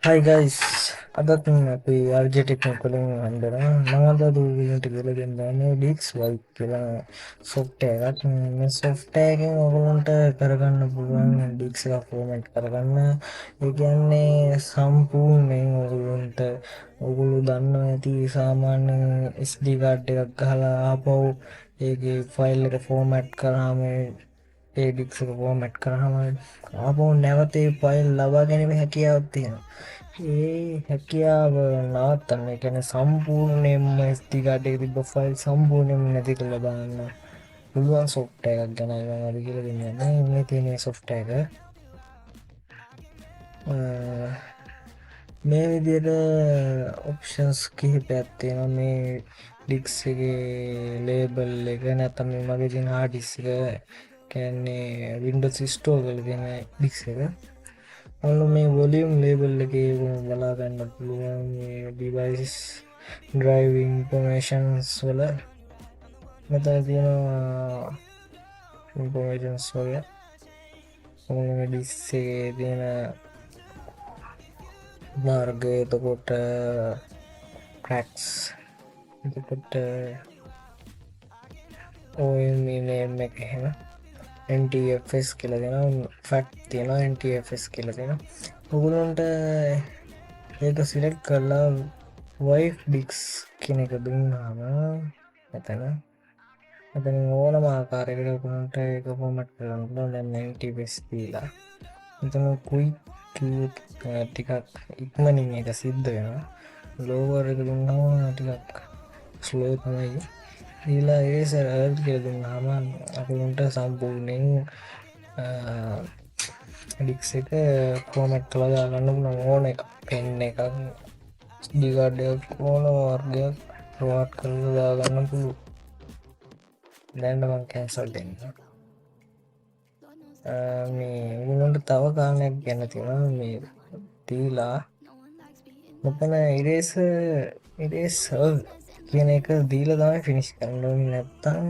Hi guys, අදත් අපි RJ Technic වලින් හම්බෙනවා. මම අද ඔයගොල්ලන්ට කියලා දෙන්නේ DXY කියලා software එකක්. මේ software එකෙන් ඔයගොල්ලන්ට කරගන්න පුළුවන් DX එක format කරගන්න. ඒ කියන්නේ සම්පූර්ණයෙන් ඔයගොල්ලෝ දන්නවා ඇති සාමාන්‍ය SD card එකක් ගහලා ආපහු ඒකේ file එක format කරාම ඒ DX එක format කරාම ආපහු නැවත ඒ file ලබා ගැනීම හැකියාවක් තියෙනවා. ඒ හැකියාව නවත්තන්න, ඒ කියන්නේ සම්පූර්ණයෙන්ම SD card එකේ තිබ්බ ෆයිල් සම්පූර්ණයෙන්ම නැති කරලා දාන්න පුළුවන් software එකක් ගැනයි මම අද කියලා දෙන්නේ. මේ තියෙන software එක මේ විදිහට options කිහිපයක් තියෙනවා. මේ disk එකේ label එක නැත්නම් මේ මගේ තියෙන hard disk එක කියන්නේ Windows store වල තියෙන disk එක. ඔන්න මේ volume label එකේ බලා ගන්න පුළුවන් මේ device drive informations වල මෙතන තියෙනවා informations වගේ ඔන්න මේ disk එකේ තියෙන මාර්ගය, එතකොට tracks, එතකොට OME name එක එහෙම NTFS කියලා දෙනවා, fact තියෙනවා, NTFS කියලා දෙනවා. ඔයගොල්ලන්ට ඒක සිලෙක්ට් කරලා wipe disk කියන එක දුන්නාම මෙතන ඕනම ආකාරයකට ඔයගොල්ලන්ට ඒක format කරන්න පුළුවන්. දැන් NTFS දීලා මෙතන quick ටිකක් ඉක්මනින් ඒක සිද්ධ වෙනවා. lower එක දුන්නාම ටිකක් slow තමයි. දීලා eraser alt කියලා දුන්නාම ඔයගොල්ලන්ට සම්පූර්ණයෙන් disk එක format කරලා දාගන්න පුළුවන්. ඕන එක pen එකක්, SD card එකක්, ඕන වර්ගයක් format කරලා දාගන්න පුළුවන්. දැන් මම cancel දෙන්න. මේ ඔයගොල්ලන්ට තව කාරණයක් ගැන තියෙනවා. මේ දීලා මෙතන eraser කියන එක දීලා තමයි finish කරන්න ඕනේ. නැත්තම්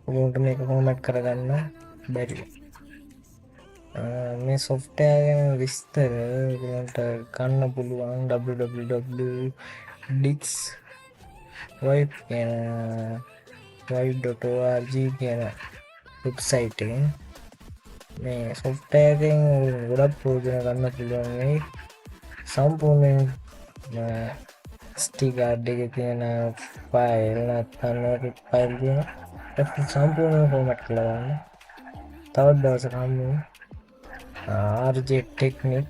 ඔයගොල්ලන්ට මේක format කරගන්න බැරි. මේ software ගැන විස්තර ඔයගොල්ලන්ට ගන්න පුළුවන් www.dixwipe.org කියන වෙබ්සයිට් එකෙන්. මේ software එකෙන් ගොඩක් ප්‍රයෝජන ගන්න පුළුවන්. මේ සම්පූර්ණයෙන් SD card එකේ තියෙන ෆයිල් නැත්නම් ෆයිල් තියෙන ඒක සම්පූර්ණයෙන් format කරලා ගන්න. තවත් දවසක හම්බ වෙමු. RJ Technic.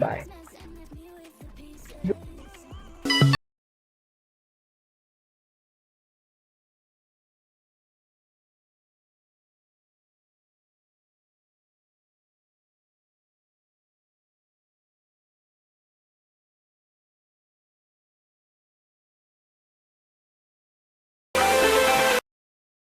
Bye.